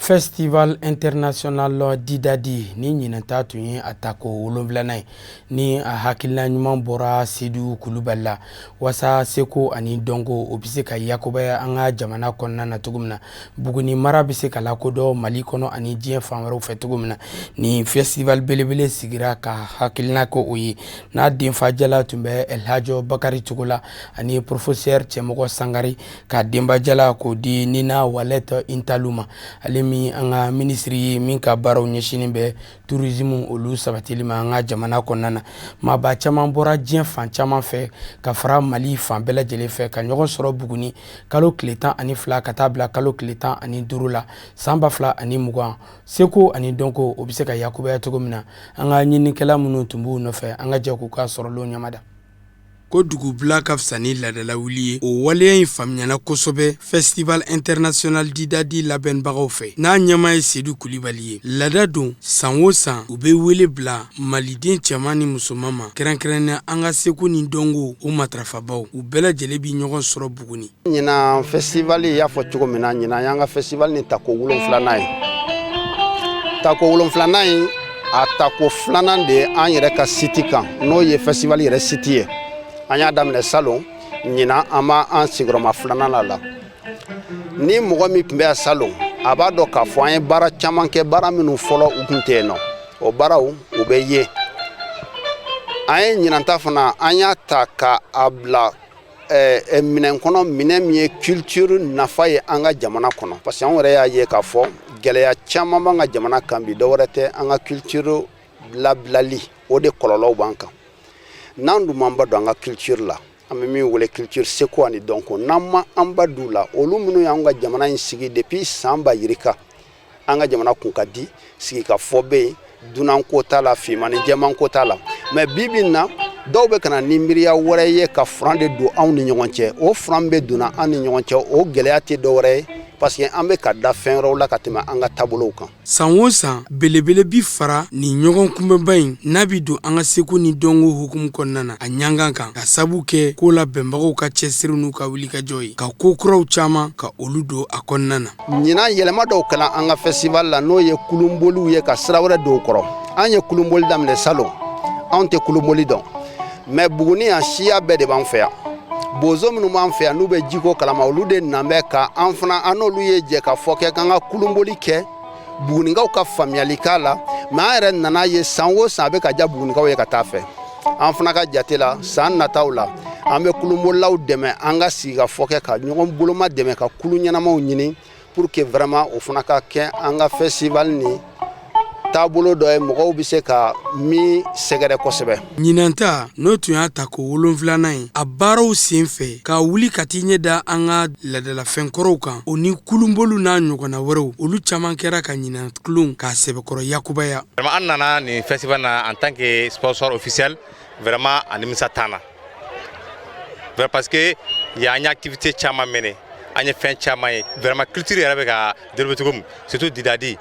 Festival international didadi ni ɲinanta tun ye a tako 7 ni a hakilina ɲuman bɔra Seydou Kulubali la wasa seko ani dɔnko o bɛ se ka yakubaya an ka jamana kɔnɔna na cogo min na Buguni mara bɛ se ka lakodɔn Mali kɔnɔ ani diɲɛ fan wɛrɛw fɛ cogo min na ni festival belebele sigira ka hakilina ko o ye n'a denfajala tun bɛ Elhajo Bakari Tugola ani professeur Cɛmɔgɔ Sangari ka denbajala ko di Nina Wallet Intaluma ale min an ka ministri min ka baaraw ɲɛsinin bɛ tourisme olu sabatili ma an ka jamana kɔnɔna na maaba caman bɔra diɲɛ fan caman fɛ ka fara Mali fan bɛɛ lajɛlen fɛ ka ɲɔgɔn sɔrɔ Buguni kalo tile 12 ka taa bila kalo tile 15 la san 2020 seko ani dɔnko o bɛ se ka yakubaya cogo min na an ka ɲinikɛla minnu tun b'u nɔfɛ an ka jɛ k'u ka sɔrɔlo ɲamada ko dugubila ka fisa ni ladala wuli ye o waleya in faamuyana kosɛbɛ festival international didadi labɛnbagaw fɛ n'a ɲɛma ye Seydou Kulibali ye lada don san o san u bɛ wele bila maliden cɛman ni musoman ma kɛrɛnkɛrɛnnenya an ka seko ni dɔnko o matarafabaw u bɛɛ lajɛlen bi ɲɔgɔn sɔrɔ Buguni ɲina festival y'a fɔ cogo min na ɲina y'an ka festival ni tako 7 ye tako 7 in a tako 2 de an yɛrɛ ka site kan n'o ye festival yɛrɛ site ye an y'a daminɛ salon ɲina an ma an sigiyɔrɔma 2nan la ni mɔgɔ min tun bɛ salon a b'a dɔn k'a fɔ an ye baara caman kɛ baara minnu fɔlɔ u tun tɛ yen nɔ o baaraw u bɛ ye an ye ɲinanta fana an y'a ta ka a bila minɛn kɔnɔ minɛn min ye culture nafa ye an ka jamana kɔnɔ parce que an yɛrɛ y'a ye k'a fɔ gɛlɛya caman b'an ka jamana kan bi dɔwɛrɛ tɛ an ka culture labilali o de kɔlɔlɔw b'an kan n'an dun m'an ba don an ka culture la an bɛ min wele culture seko ani dɔnko n'an ma an ba d'u la olu minnu y'an ka jamana in sigi depuis san ba yirika an ka jamana kun ka di sigi ka fɔ bɛ yen dunan ko t'a la finmani jɛman ko t'a la mais bibi in na dɔw bɛ kana ni miiriya wɛrɛ ye ka furan de don anw ni ɲɔgɔn cɛ o furan bɛ donna an ni ɲɔgɔn cɛ o gɛlɛya tɛ dɔwɛrɛ ye parce que an bɛ ka da fɛn wɛrɛw la ka tɛmɛ an ka taabolow kan san o san belebele bi fara ni ɲɔgɔn kunbɛnba in n'a bi don an ka seko ni dɔnko hukumu kɔnɔna na a ɲangan kan ka sabu kɛ ko labɛnbagaw ka cɛsiri n'u ka wulikajɔ ye ka ko kuraw caman ka olu don a kɔnɔna na ɲinan yɛlɛma dɔw kɛla an ka festival la n'o ye kulunboliw ye ka sira wɛrɛ don u kɔrɔ an ye kulunboli daminɛ salon anw tɛ kulunboli dɔn mais Buguni yan siya bɛɛ de b'an fɛ yan bozo minnu b'an fɛ yan n'u bɛ jiko kalama olu de nan bɛ ka an fana an n'olu ye jɛ ka fɔ kɛ k'an ka kulunboli kɛ bugunikaw ka faamuyali k'a la mais an yɛrɛ nana ye san o san a bɛ ka diya bugunikaw ye ka taa fɛ an fana ka jate la san nataw la an bɛ kulunbolilaw dɛmɛ an ka sigi ka fɔ kɛ ka ɲɔgɔn boloma dɛmɛ ka kulu ɲɛnamaw ɲini pour que vraiment o fana ka kɛ an ka festival ni taabolo dɔ ye mɔgɔw bɛ se ka min sɛgɛrɛ kosɛbɛ ɲinanta n'o tun y'a ta ko 7nan ye a baaraw sen fɛ ka wuli ka t'i ɲɛ da an ka ladalafɛnkɔrɔw kan o ni kulunbolu n'a ɲɔgɔnna wɛrɛw olu caman kɛra ka ɲinan kulun k'a sɛbɛkɔrɔ yakubaya vraiment an nana ni festival na en tant que sponsor officiel vraiment a nimisa t'an na parce que y'a an ye activité caman mɛnɛ an ye fɛn caman ye vraiment culture yɛrɛ bɛ ka développer cogo min surtout didadi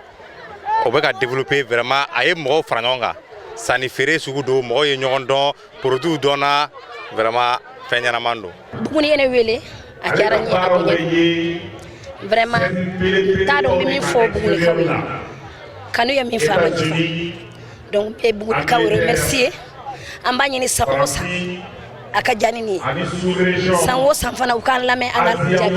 o bɛ ka développer vraiment a ye mɔgɔw fara ɲɔgɔn kan sanni feere sugu don mɔgɔw ye ɲɔgɔn dɔn produit dɔnna vraiment fɛn ɲɛnaman don Buguni ye ne wele a diyara n ye a bonya vraiment t'a dɔn n bɛ min fɔ bugunikaw ye kanu ye min fɔ a ma jifa donc n bɛ bugunikaw remercier an b'a ɲini san o san a ka diya ni nin ye san o san fana u k'an lamɛn an ka jaabi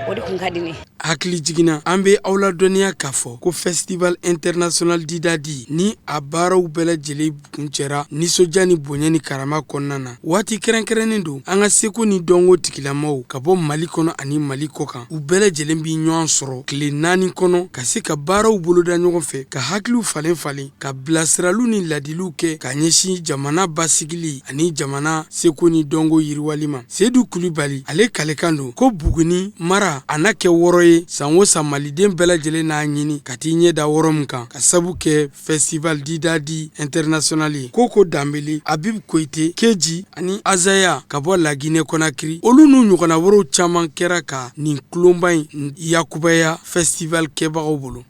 o de kun ka di ne hakili jiginna an bɛ aw ladɔnniya k'a fɔ ko festival international didadi ni a baaraw bɛɛ lajɛlen kuncɛra nisɔndiya ni bonya ni karama kɔnɔna na waati kɛrɛnkɛrɛnnen don an ka seko ni dɔnko tigilamaw ka bɔ Mali kɔnɔ ani Mali kɔkan u bɛɛ lajɛlen bi ɲɔgɔn sɔrɔ tile 4 kɔnɔ ka se ka baaraw boloda ɲɔgɔn fɛ ka hakiliw falen falen ka bilasiraliw ni ladiliw kɛ ka ɲɛsin jamana basigili ani jamana seko ni dɔnko yiriwali ma Seydou Kulibali ale kalekan don ko Buguni mara a na kɛ wɔrɔ ye san o san maliden bɛɛ lajɛlen n'a ɲini ka t'i ɲɛ da wɔrɔ min kan ka sabu kɛ festival didadi international ye Koko Dambele Abib Koite Keji ani Azaya ka bɔ Laginɛ Conakry olu n'u ɲɔgɔnna wɛrɛw caman kɛra ka nin kulonba in yakubaya festival kɛbagaw bolo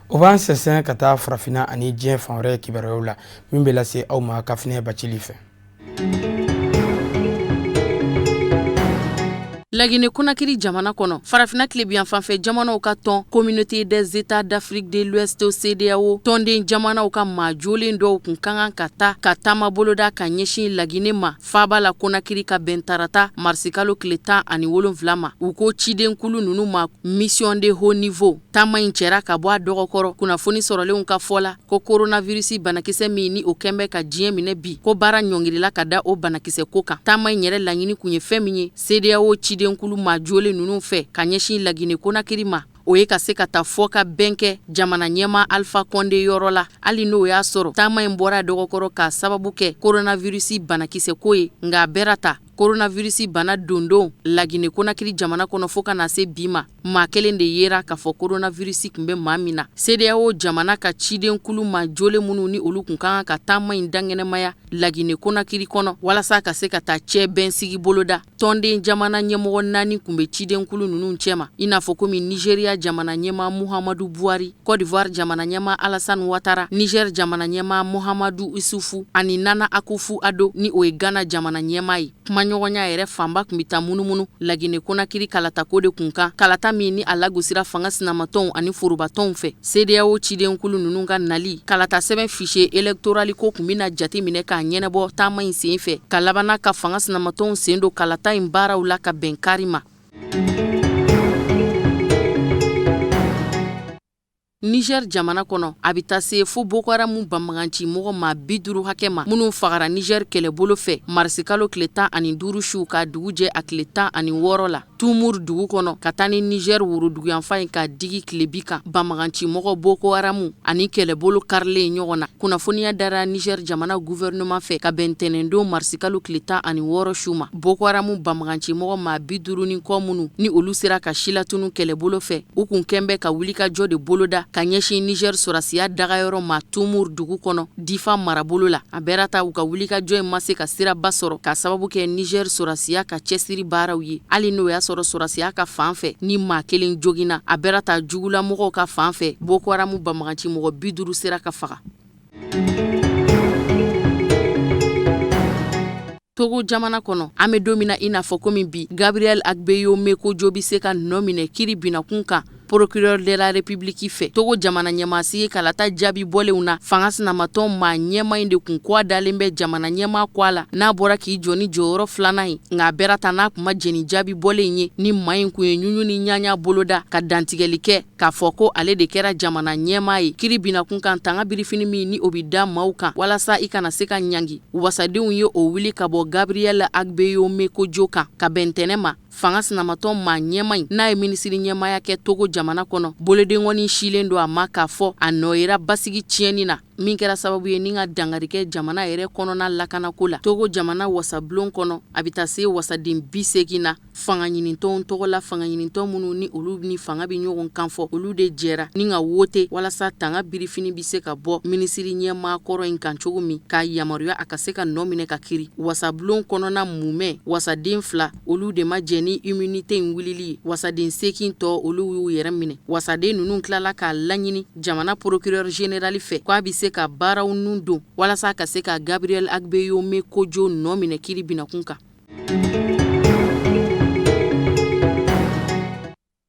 o b'an sɛsɛn ka taa farafina ani diɲɛ fan wɛrɛ kibaruyaw la min bɛ lase aw ma kafinɛ bacili fɛ Lagine Konakiri jamana kono farafina klebian fanfɛ jamanaw ka tɔn communauté des états d'Afrique de l'Ouest CEDEAO tɔnden jamanaw ka maajolen dɔw kun kan ka taama boloda ka ɲɛsin Lagine ma faba la Konakiri ka bɛn tarata marsikalo tile 17 ma u ko cidenkulu nunu ma mission de haut niveau taama in cɛra ka bɔ a dɔgɔkɔrɔ kunnafoni sɔrɔlenw ka fɔla ko coronavirus banakisɛ min ni o kɛnbɛ ka diɲɛ minɛ bi ko baara ɲɔngirila ka da o banakisɛ ko kan taama in yɛrɛ laɲini kun ye fɛn min ye CEDEAO cidenkulu maajolen nunu fɛ ka ɲɛsin Lagine Konakiri ma o ye ka se ka taa fɔ ka bɛn kɛ jamana ɲɛma Alpha Condé yɔrɔ la hali n'o y'a sɔrɔ taama in bɔra dɔgɔkɔrɔ ka sababu kɛ coronavirus banakisɛ ko ye nga a bɛra ta coronavirus bana dondon Lagine Konakiri jamana kɔnɔ fo ka na se bi ma maa kelen de yera k'a fɔ coronavirus kun bɛ maa min na CEDEAO jamana ka cidenkulu maajolen minnu ni olu kun kan ka taama in dangɛnɛmaya Lagine Konakiri kɔnɔ walasa ka se ka taa cɛ bɛn sigi boloda tɔnden jamana ɲɛmɔgɔ 4 kun bɛ cidenkulu ninnu cɛma i n'a fɔ komi Nigeria jamana ɲɛma Muhammadu Buhari, Côte d'Ivoire jamana ɲɛma Alassane Ouattara, Niger jamana ɲɛma Muhammadu Isufu ani Nana Akufo-Addo ni o ye Ghana jamana ɲɛma ye ɲɔgɔnya yɛrɛ fanba kun bi taa munumunu Lagine Konakiri kalatako de kun kan kalata min ni a lagosira fanga sinamatɔnw ani forobatɔnw fɛ CEDEAO cidenkulu nunu ka nali kalata sɛbɛn fichier électoral ko kun bɛna jate minɛ k'a ɲɛnɛbɔ taama in sen fɛ ka labana ka fanga sinamatɔnw sen do kalata in baaraw la ka bɛn kari ma. Niger jamana kɔnɔ a bɛ taa se fo Boko Haram banbaganci mɔgɔ maa 50 hakɛ ma minnu fagara Niger kɛlɛbolo fɛ marsikalo tile 15 su ka dugu jɛ a tile 16 la Tumur dugu kɔnɔ ka taa ni Niger woroduguyanfan in ka digi tilebi kan banbaganci mɔgɔ Boko Haram ani kɛlɛbolo karilen ɲɔgɔn na kunnafoniya dara Niger jamana gouvernement fɛ ka bɛn tɛnɛndon marsikalo tile 16 su ma Boko Haram banbaganci mɔgɔ maa 50 ni kɔ minnu ni olu sera ka silatunu kɛlɛbolo fɛ u kun kɛnbɛ ka wulikajɔ de boloda ka ɲɛsin Niger sorasiya dagayɔrɔ ma Tumur dugu kɔnɔ Difa marabolo la a bɛra ta u ka wulikajɔ in ma se ka siraba sɔrɔ ka sababu kɛ Niger sorasiya ka cɛsiri baaraw ye hali n'o y'a sɔrɔ sorasiya ka fan fɛ ni maa kelen jogina a bɛra ta jugulamɔgɔw ka fan fɛ Boko Haram banbaganci mɔgɔ 50 sera ka faga. Togo jamana kɔnɔ an bɛ don min na i n'a fɔ komi bi Gabriel Agbeyo Mekojo bɛ se ka nɔ minɛ kiri binakun kan procureur de la République fɛ Togo jamana ɲɛmaasi ye kalata jaabi bɔlenw na fanga sinamatɔn maa ɲɛma in de kun kɔ dalen bɛ jamana ɲɛma kɔ a la n'a bɔra k'i jɔ ni jɔyɔrɔ 2nan ye nka a bɛra ta n'a kuma jɛni jaabi bɔlen ye ni maa in kun ye ɲuɲu ni ɲaɲa boloda ka dantigɛli kɛ k'a fɔ ko ale de kɛra jamana ɲɛma ye kiri binakun kan tanga birifini min ni o bɛ da maaw kan walasa i kana se ka ɲangi wasadenw ye o wuli ka bɔ Gabriel Agbeyo Mekojo kan ka bɛn tɛnɛ ma fanga sinamatɔn maa ɲɛma in n'a ye minisiri ɲɛmaya kɛ Togo jamana kɔnɔ bolodengɔni silen do a ma k'a fɔ a nɔyera basigi tiɲɛni na min kɛra sababu ye ni ka dangarikɛ jamana yɛrɛ kɔnɔna lakanako la Togo jamana wasablon kɔnɔ a bɛ taa se wasaden 80 na fanga ɲinintɔnw tɔgɔ la fanga ɲinintɔn minnu ni olu ni fanga bɛ ɲɔgɔn kan fɔ olu de jɛra ni ka wote walasa tanga birifini bɛ se ka bɔ minisiri ɲɛma kɔrɔ in kan cogo min k'a yamaruya a ka se ka nɔ minɛ ka kiri wasablon kɔnɔna mumɛ wasaden 2 olu de ma jɛ ni immunité in wulili ye wasaden 8 tɔ olu y'u yɛrɛ minɛ wasaden ninnu tilala k'a laɲini jamana procureur général fɛ k'a bɛ se ka baaraw nun don walasa ka se ka Gabriel Agbeyo Mekojo nɔ minɛ kiri binakun kan.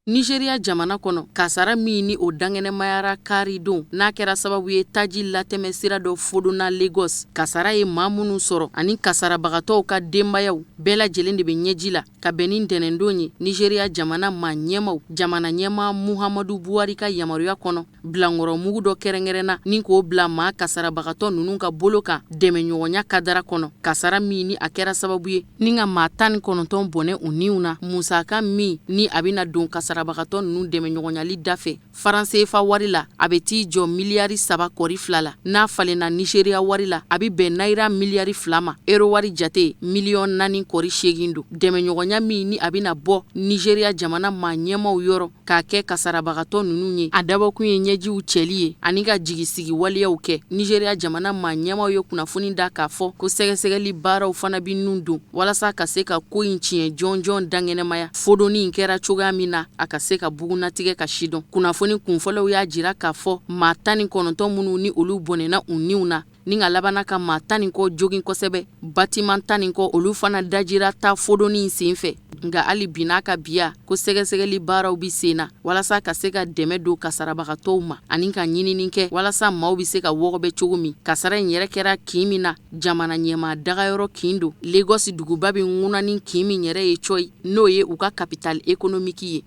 Nigeria jamana kɔnɔ kasara min ni o dangɛnɛmayara kari don n'a kɛra sababu ye taji latɛmɛ sira dɔ fodona Lagos kasara ye maa minnu sɔrɔ ani kasarabagatɔw ka denbayaw bɛɛ lajɛlen de bɛ ɲɛji la ka bɛn ni ntɛnɛndon ye Nigeria jamana maa ɲɛmaw jamana ɲɛma Muhammadu Buhari ka yamaruya kɔnɔ bilankɔrɔ mugu dɔ kɛrɛnkɛrɛnna ni k'o bila maa kasarabagatɔ ninnu ka bolo kan dɛmɛɲɔgɔnya kadara kɔnɔ kasara min ni a kɛra sababu ye ni ka maa 19 bɔnɛ u niw na musaka min ni a bɛna don kasarabagatɔ ninnu dɛmɛɲɔgɔnyali dafɛ faransefa wari la a bɛ t'i jɔ miliyari 3 kɔri 2 la n'a falenna Nigeria wari la a bɛ bɛn naira miliyari 2 ma euro wari jate miliyɔn 4 kɔri 8 don dɛmɛɲɔgɔnya min ni a bɛna bɔ Nigeria jamana maa ɲɛmaw yɔrɔ k'a kɛ kasarabagatɔ ninnu ye a dabɔkun ye ɲɛjiw cɛli ye ani ka jigisigi waliyaw kɛ Nigeria jamana maa ɲɛmaw ye kunnafoni da k'a fɔ ko sɛgɛsɛgɛli baaraw fana bɛ nun don walasa ka se ka ko in tiɲɛ jɔnjɔn dangɛnɛmaya fodoni in kɛra cogoya min na a ka se ka bugunatigɛ ka sidɔn kunnafoni kunfɔlɔw y'a jira k'a fɔ maa 19 minnu ni olu bɔnɛna u niw na ni ka labana ka maa 10 kɔ jogin kosɛbɛ batiman 10 kɔ olu fana dajira ta fodoni senfɛ nga ali bina ka biya ko sɛgɛsɛgɛli baaraw bi sena walasa ka se ka dɛmɛ do kasarabagatɔw ma ani ka ɲininin kɛ walasa maaw bi se ka wɔgɔbɛ cogo min kasara in yɛrɛ kɛra kin min na jamana ɲɛma dagayɔrɔ kin do Lagos duguba bi ŋuna ni kin min yɛrɛ ye coy n'o ye u ka capital économique ye.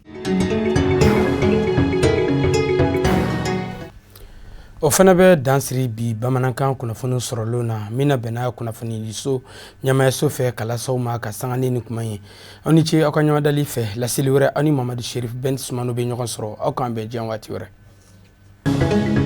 O fana bɛ dansiri bi bamanankan kunnafoni sɔrɔlo na mina bɛna kunnafoni so ɲamayaso fɛ kalasaw ma ka sangani ni kuma ye aw ni ce aw ka ɲɔgɔndali fɛ laseli wɛrɛ aw ni Mamadu Cherif Ben Sumano bɛ ɲɔgɔn sɔrɔ aw kan bɛn diɲɛ waati wɛrɛ.